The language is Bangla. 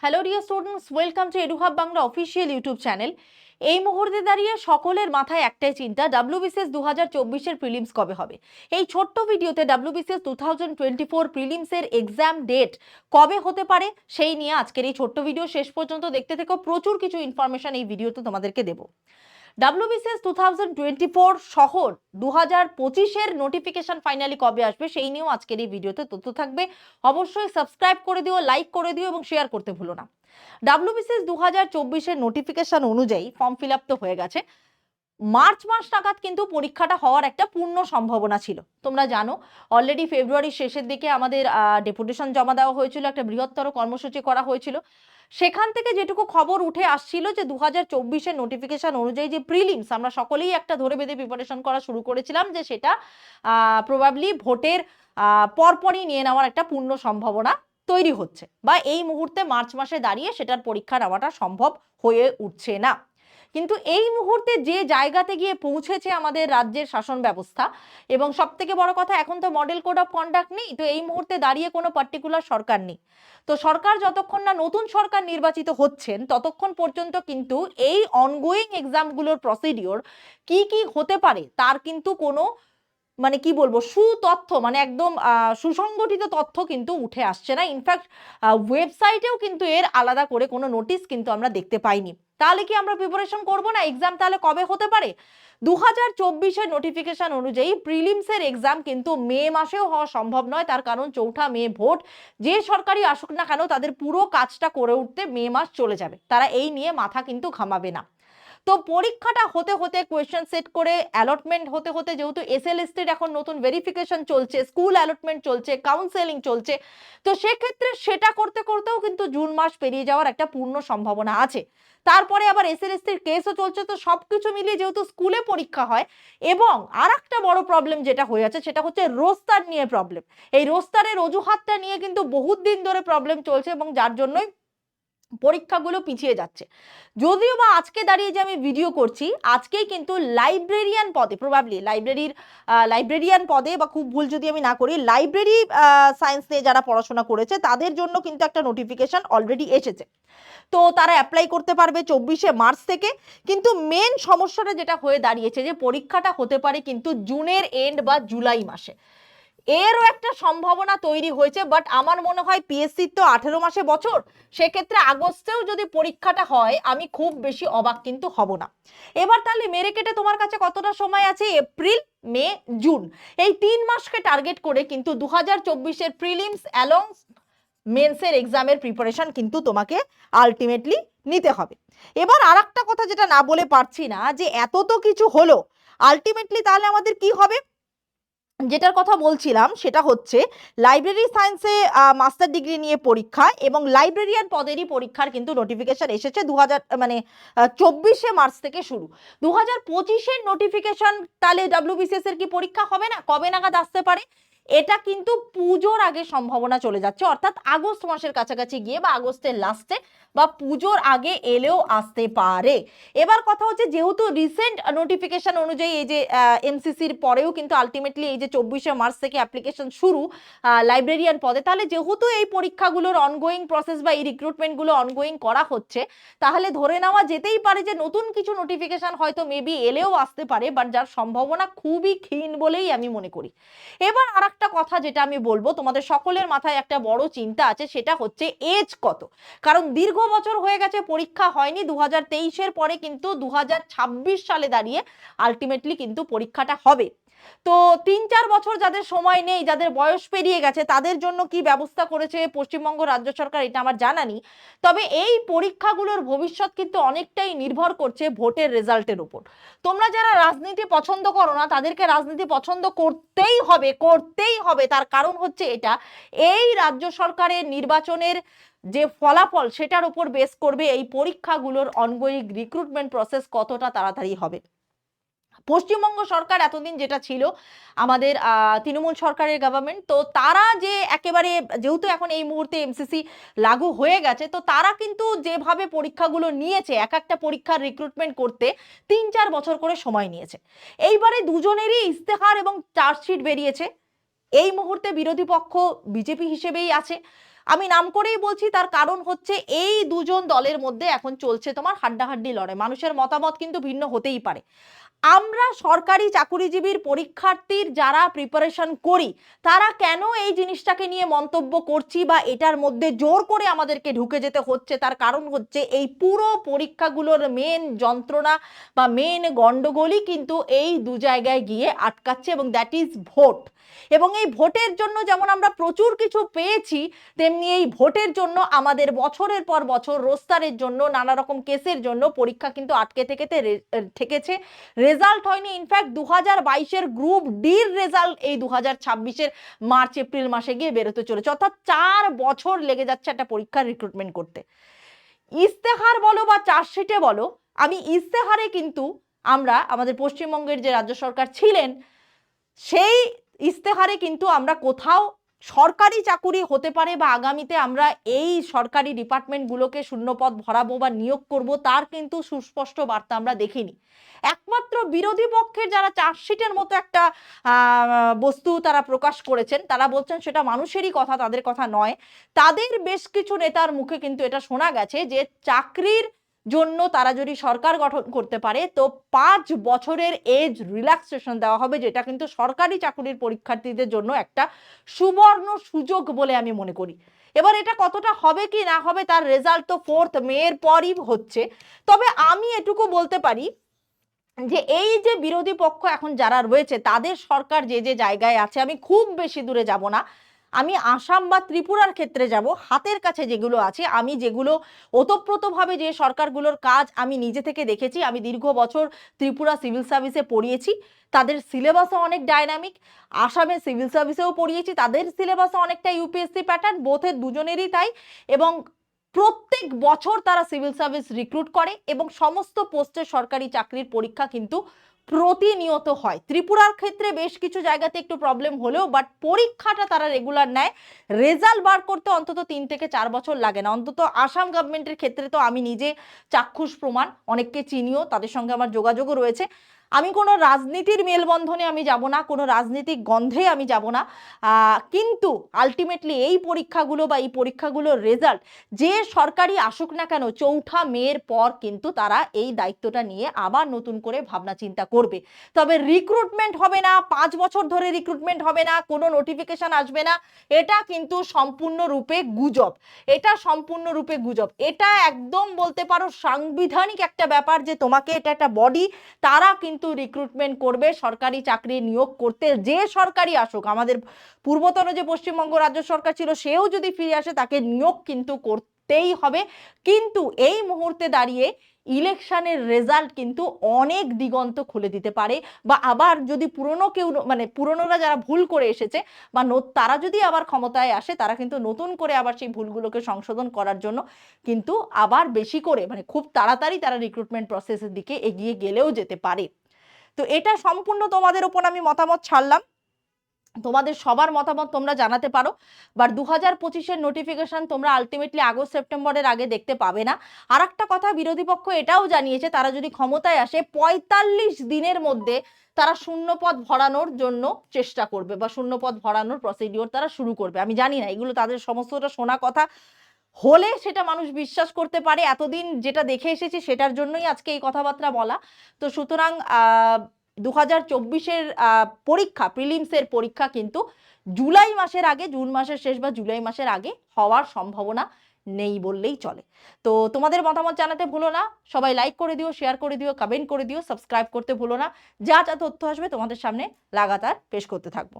Hello dear students, welcome to এডুহাব Bangla official YouTube channel. এই মুহূর্তে দাঁড়িয়ে সকলের মাথায় একটাই চিন্তা, ডাব্লিউবিসিএস 2024-এর প্রিলিমস কবে হবে। এই ছোট্ট ভিডিওতে ডাব্লিউবিসিএস 2024 প্রিলিমসের এক্সাম ডেট কবে হতে পারে সেই নিয়ে আজকের এই ছোট্ট ভিডিও। শেষ পর্যন্ত দেখতে থেকো, প্রচুর কিছু ইনফরমেশন এই ভিডিওতে তোমাদেরকে দেবো। ডাব্লিউবিসিএস 2024 সহ 2025-এর নোটিফিকেশন ফাইনালি কবে আসবে সেই নিয়েও আজকের এই ভিডিওতে তথ্য থাকবে। অবশ্যই সাবস্ক্রাইব করে দিও, লাইক করে দিও এবং শেয়ার করতে ভুলো না। ডাব্লিউবিসিএস 2024-এর নোটিফিকেশন অনুযায়ী ফর্ম ফিল আপ তো হয়ে গেছে। মার্চ মাস নাগাদ কিন্তু পরীক্ষাটা হওয়ার একটা পূর্ণ সম্ভাবনা ছিল। তোমরা জানো অলরেডি ফেব্রুয়ারির শেষের দিকে আমাদের ডেপুটেশন জমা দেওয়া হয়েছিল, একটা বৃহত্তর কর্মসূচি করা হয়েছিল। সেখান থেকে যেটুকু খবর উঠে আসছিল যে 2024-এর নোটিফিকেশন অনুযায়ী যে প্রিলিমস আমরা সকলেই একটা ধরে বেঁধে প্রিপারেশন করা শুরু করেছিলাম, যে সেটা প্রবাবলি ভোটের পরপরই নিয়ে নেওয়ার একটা পূর্ণ সম্ভাবনা তৈরি হচ্ছে, বা এই মুহূর্তে মার্চ মাসে দাঁড়িয়ে সেটার পরীক্ষা নেওয়াটা সম্ভব হয়ে উঠছে না। কিন্তু এই মুহূর্তে যে জায়গাতে গিয়ে পৌঁছেছে আমাদের রাজ্যের শাসন ব্যবস্থা, এবং সব থেকে বড় কথা, এখন তো মডেল কোড অফ কন্ডাক্ট নেই, তো এই মুহূর্তে দাঁড়িয়ে কোনো পার্টিকুলার সরকার নেই। তো সরকার যতক্ষণ না নতুন সরকার নির্বাচিত হচ্ছেন ততক্ষণ পর্যন্ত কিন্তু এই অনগোয়িং এক্সামগুলোর প্রসিডিওর কি কি হতে পারে তার কিন্তু কোনো মানে কি বলবো সুতথ্য, মানে একদম সুসংগঠিত তথ্য কিন্তু উঠে আসছে না। ইনফ্যাক্ট ওয়েবসাইটেও কিন্তু এর আলাদা করে কোনো নোটিশ কিন্তু আমরা দেখতে পাইনি। তাহলে কি আমরা প্রিপারেশন করব না? এক্সাম তাহলে কবে হতে পারে? 2024-এর নোটিফিকেশন অনুযায়ী প্রিলিমসের এক্সাম কিন্তু মে মাসেও হওয়া সম্ভব নয়। তার কারণ 4 মে ভোট। যে সরকারি আসুক না কেন তাদের পুরো কাজটা করে উঠতে মে মাস চলে যাবে, তারা এই নিয়ে মাথা কিন্তু ঘামাবে না। তো পরীক্ষাটা হতে হতে, কোয়েশ্চেন সেট করে অ্যালটমেন্ট হতে হতে, যেহেতু এসএলএসটির এখন নতুন ভেরিফিকেশন চলছে, স্কুল অ্যালটমেন্ট চলছে, কাউন্সেলিং চলছে, তো সেক্ষেত্রে সেটা করতে করতেও কিন্তু জুন মাস পেরিয়ে যাওয়ার একটা পূর্ণ সম্ভাবনা আছে। তারপরে আবার এসএলএসটির কেসও চলছে। তো সবকিছু মিলিয়ে যেহেতু স্কুলে পরীক্ষা হয়, এবং আর একটা বড় প্রবলেম যেটা হয়ে আছে সেটা হচ্ছে রোস্টার নিয়ে প্রবলেম। এই রোস্টারের অজুহাতটা নিয়ে কিন্তু বহুত দিন ধরে প্রবলেম চলছে, এবং যার জন্যই পরীক্ষাগুলো পিছিয়ে যাচ্ছে। যদিও বা আজকে দাঁড়িয়ে যে আমি ভিডিও করছি, আজকেই কিন্তু লাইব্রেরিয়ান পদে, প্রবাবলি লাইব্রেরিয়ান পদে, বা খুব ভুল যদি আমি না করি, লাইব্রেরি সায়েন্স নিয়ে যারা পড়াশোনা করেছে তাদের জন্য কিন্তু একটা নোটিফিকেশন অলরেডি এসেছে। তো তারা অ্যাপ্লাই করতে পারবে 24শে মার্চ থেকে। কিন্তু মেন সমস্যাটা যেটা হয়ে দাঁড়িয়েছে, যে পরীক্ষাটা হতে পারে কিন্তু জুনের এন্ড বা জুলাই মাসে। এরও একটা সম্ভাবনা তৈরি হয়েছে, বাট আমার মনে হয় পিএসসির তো 18 মাসে বছর, সেক্ষেত্রে আগস্টেও যদি পরীক্ষাটা হয় আমি খুব বেশি অবাক কিন্তু হব না। এবার তাহলে মেরে কেটে তোমার কাছে কতটা সময় আছে? এপ্রিল, মে, জুন, এই 3 মাসকে টার্গেট করে কিন্তু 2024-এর প্রিলিমস অ্যালং মেন্সের এক্সামের প্রিপারেশন কিন্তু তোমাকে আলটিমেটলি নিতে হবে। এবার আর একটা কথা যেটা না বলে পারছি না, যে এত তো কিছু হলো, আলটিমেটলি তাহলে আমাদের কি হবে? যেটার কথা বলছিলাম সেটা হচ্ছে লাইব্রেরি সায়েন্সে মাস্টার ডিগ্রি নিয়ে পরীক্ষা, এবং লাইব্রেরিয়ান পদেরই পরীক্ষার কিন্তু নোটিফিকেশন এসেছে 24শে মার্চ থেকে শুরু। 2025-এর নোটিফিকেশন, তাহলে ডাব্লিউবিসিএস এর কি পরীক্ষা হবে না? কবে নাগাদ আসতে পারে? এটা কিন্তু পুজোর আগে সম্ভাবনা চলে যাচ্ছে, অর্থাৎ আগস্ট মাসের কাছাকাছি গিয়ে, বা আগস্টের লাস্টে, বা পুজোর আগে এলেও আসতে পারে। এবার কথা হচ্ছে, যেহেতু রিসেন্ট নোটিফিকেশন অনুযায়ী এই যে এমসিসির পরেও কিন্তু আলটিমেটলি এই যে 24শে মার্চ থেকে অ্যাপ্লিকেশন শুরু লাইব্রেরিয়ান পদে, তাহলে যেহেতু এই পরীক্ষাগুলোর অনগোয়িং প্রসেস বা এই রিক্রুটমেন্টগুলো অনগোয়িং করা হচ্ছে, তাহলে ধরে নেওয়া যেতেই পারে যে নতুন কিছু নোটিফিকেশন হয়তো মেবি এলেও আসতে পারে, বাট যার সম্ভাবনা খুবই ক্ষীণ বলেই আমি মনে করি। এবার আর একটা কথা যেটা আমি বলবো, তোমাদের সকলের মাথায় একটা বড় চিন্তা আছে, সেটা হচ্ছে এজ কত। কারণ দীর্ঘ বছর হয়ে গেছে পরীক্ষা হয়নি, 2023-এর পরে কিন্তু 2026 সালে দাঁড়িয়ে আলটিমেটলি কিন্তু পরীক্ষাটা হবে। তো 3-4 বছর যাদের সময় নেই, যাদের বয়স পেরিয়ে গেছে, তাদের জন্য কি ব্যবস্থা করেছে পশ্চিমবঙ্গ রাজ্য সরকার এটা আমার জানা নেই। তবে এই পরীক্ষাগুলোর ভবিষ্যৎ কিন্তু অনেকটাই নির্ভর করছে ভোটের রেজাল্টের উপর। তোমরা যারা রাজনীতি পছন্দ করো না, তাদেরকে রাজনীতি পছন্দ করতেই হবে, করতেই হবে। তার কারণ হচ্ছে এটা, এই রাজ্য সরকারের নির্বাচনের যে ফলাফল সেটার উপর বেস করবে এই পরীক্ষাগুলোর অনগোয়িং রিক্রুটমেন্ট প্রসেস কতটা তাড়াতাড়ি হবে। পশ্চিমবঙ্গ সরকার এতদিন যেটা ছিল আমাদের তৃণমূল সরকারের গভর্নমেন্ট, তো তারা যে একেবারে, যেহেতু এখন এই মুহূর্তে এমসিসি লাগু হয়ে গেছে, তো তারা কিন্তু যেভাবে পরীক্ষাগুলো নিয়েছে, এক একটা পরীক্ষার রিক্রুটমেন্ট করতে 3-4 বছর করে সময় নিয়েছে। এইবারে দুজনেরই ইস্তেহার এবং চার্জশিট বেরিয়েছে। এই মুহূর্তে বিরোধী পক্ষ বিজেপি হিসেবেই আছে, আমি নাম করেই বলছি, তার কারণ হচ্ছে এই দুজন দলের মধ্যে এখন চলছে তোমার হাড্ডাহাড্ডি লড়াই। মানুষের মতামত কিন্তু ভিন্ন হতেই পারে। আমরা সরকারি চাকুরিজীবীর পরীক্ষার্থীর যারা প্রিপারেশন করি, তারা কেন এই জিনিসটাকে নিয়ে মন্তব্য করছি বা এটার মধ্যে জোর করে আমাদেরকে ঢুকে যেতে হচ্ছে, তার কারণ হচ্ছে এই পুরো পরীক্ষাগুলোর মেন যন্ত্রণা বা মেন গন্ডগোলই কিন্তু এই দু জায়গায় গিয়ে আটকাচ্ছে, এবং দ্যাট ইজ ভোট। এবং এই ভোটের জন্য যেমন আমরা প্রচুর কিছু পেয়েছি, তেমনি এই ভোটের জন্য আমাদের বছরের পর বছর রোস্টারের জন্য, নানা রকম কেসের জন্য পরীক্ষা কিন্তু আটকে থেকেছে, রেজাল্ট হয়নি। ইনফ্যাক্ট 2022-এর গ্রুপ ডির রেজাল্ট এই 2026-এর মার্চ এপ্রিল মাসে গিয়ে বেরোতে চলেছে, অর্থাৎ 4 বছর লেগে যাচ্ছে একটা পরীক্ষার রিক্রুটমেন্ট করতে। ইস্তেহার বলো বা চার্জশিটে বলো, আমি ইস্তেহারে কিন্তু আমরা আমাদের পশ্চিমবঙ্গের যে রাজ্য সরকার ছিলেন, সেই ইস্তেহারে কিন্তু আমরা কোথাও সরকারি চাকুরি হতে পারে বা আগামীতে আমরা এই সরকারি ডিপার্টমেন্টগুলোকে শূন্যপদ ভরাবো বা নিয়োগ করব, তার কিন্তু সুস্পষ্ট বার্তা আমরা দেখিনি। একমাত্র বিরোধী পক্ষের যারা চার্জশিটের মতো একটা বস্তু তারা প্রকাশ করেছেন, তারা বলছেন সেটা মানুষেরই কথা, তাদের কথা নয়। তাদের বেশ কিছু নেতার মুখে কিন্তু এটা শোনা গেছে যে চাকরির জন্য তারা যদি সরকার গঠন করতে পারে তো 5 বছরের এজ রিল্যাক্সেশন দেওয়া হবে, যেটা কিন্তু সরকারি চাকরির পরীক্ষার্থীদের জন্য একটা সুবর্ণ সুযোগ বলে আমি মনে করি। এবার এটা কতটা হবে কি না হবে তার রেজাল্ট তো 4 মে পরই হচ্ছে। তবে আমি এটুকু বলতে পারি যে এই যে বিরোধী পক্ষ এখন যারা রয়েছে, তাদের সরকার যে যে জায়গায় আছে, আমি খুব বেশি দূরে যাব না, আমি আসাম বা ত্রিপুরার ক্ষেত্রে যাব, হাতের কাছে যেগুলো আছে, আমি যেগুলো ওতপ্রোতভাবে যে সরকারগুলোর কাজ আমি নিজে থেকে দেখেছি, আমি দীর্ঘ বছর ত্রিপুরা সিভিল সার্ভিসে পড়িয়েছি, তাদের সিলেবাসও অনেক ডাইনামিক। আসামে সিভিল সার্ভিসেও পড়িয়েছি, তাদের সিলেবাসও অনেকটা ইউপিএসসি প্যাটার্ন, বোথের দুজনেরই তাই। এবং প্রত্যেক বছর তারা সিভিল সার্ভিস রিক্রুট করে এবং সমস্ত পোস্টে সরকারি চাকরির পরীক্ষা কিন্তু প্রতিনিয়ত হয়। ত্রিপুরার ক্ষেত্রে বেশ কিছু জায়গাতে একটু প্রবলেম হলেও বাট পরীক্ষাটা তারা রেগুলার নেয়। রেজাল্ট বার করতে অন্তত 3 থেকে 4 বছর লাগে না। অন্তত আসাম গভর্নমেন্টের ক্ষেত্রে তো আমি নিজে চাক্ষুষ প্রমাণ, অনেককে চিনিও, তাদের সঙ্গে আমার যোগাযোগও রয়েছে। আমি কোনো রাজনীতির মেলবন্ধনে আমি যাব না, কোনো রাজনীতিক গন্ধে আমি যাব না, কিন্তু আলটিমেটলি এই পরীক্ষাগুলো বা এই পরীক্ষাগুলোর রেজাল্ট যে সরকারি আসুক না কেন, 4 মের পর কিন্তু তারা এই দায়িত্বটা নিয়ে আবার নতুন করে ভাবনা চিন্তা করবে। তবে রিক্রুটমেন্ট হবে না, 5 বছর ধরে রিক্রুটমেন্ট হবে না, কোনো নোটিফিকেশন আসবে না, এটা কিন্তু সম্পূর্ণরূপে গুজব। এটা সম্পূর্ণরূপে গুজব। এটা একদম বলতে পারো সাংবিধানিক একটা ব্যাপার যে তোমাকে, এটা একটা বডি, তারা কিন্তু রিক্রুটমেন্ট করবে সরকারি চাকরি নিয়োগ করতে। যে সরকারি আসুক, আমাদের পূর্বতন যে পশ্চিমবঙ্গ রাজ্য সরকার ছিল, সেও যদি ফিরে আসে, তাকে নিয়োগ কিন্তু করতেই হবে। কিন্তু এই মুহূর্তে দাঁড়িয়ে ইলেকশনের রেজাল্ট কিন্তু অনেক দিগন্ত খুলে দিতে পারে, বা আবার যদি পুরনো কেউ, মানে পুরনোরা যারা ভুল করে এসেছে বা তারা যদি আবার ক্ষমতায় আসে, তারা কিন্তু নতুন করে আবার সেই ভুলগুলোকে সংশোধন করার জন্য কিন্তু আবার বেশি করে, মানে খুব তাড়াতাড়ি তারা রিক্রুটমেন্ট প্রসেসের দিকে এগিয়ে গেলেও যেতে পারে। তো এটা সম্পূর্ণ তোমাদের ওপর আমি মতামত ছাড়লাম, তোমাদের সবার মতামত তোমরা জানাতে পারো। বাট 2025-এর নোটিফিকেশন তোমরা আলটিমেটলি আগস্ট সেপ্টেম্বরের আগে দেখতে পাবে না। আর একটা কথা, বিরোধী পক্ষ এটাও জানিয়েছে, তারা যদি ক্ষমতায় আসে 45 দিনের মধ্যে তারা শূন্যপদ ভরানোর জন্য চেষ্টা করবে বা শূন্যপদ ভরানোর প্রসিডিওর তারা শুরু করবে। আমি জানি না, এগুলো তাদের সমস্তটা শোনা কথা, হলে সেটা মানুষ বিশ্বাস করতে পারে। এতদিন যেটা দেখে এসেছি সেটার জন্যই আজকে এই কথাবার্তা বলা। তো সুতরাং 2024-এর পরীক্ষা, প্রিলিমসের পরীক্ষা কিন্তু জুলাই মাসের আগে, জুন মাসের শেষ বা জুলাই মাসের আগে হওয়ার সম্ভাবনা নেই বললেই চলে। তো তোমাদের মতামত জানাতে ভুলো না, সবাই লাইক করে দিও, শেয়ার করে দিও, কমেন্ট করে দিও, সাবস্ক্রাইব করতে ভুলো না। যা যা তথ্য আসবে তোমাদের সামনে লাগাতার পেশ করতে থাকবো।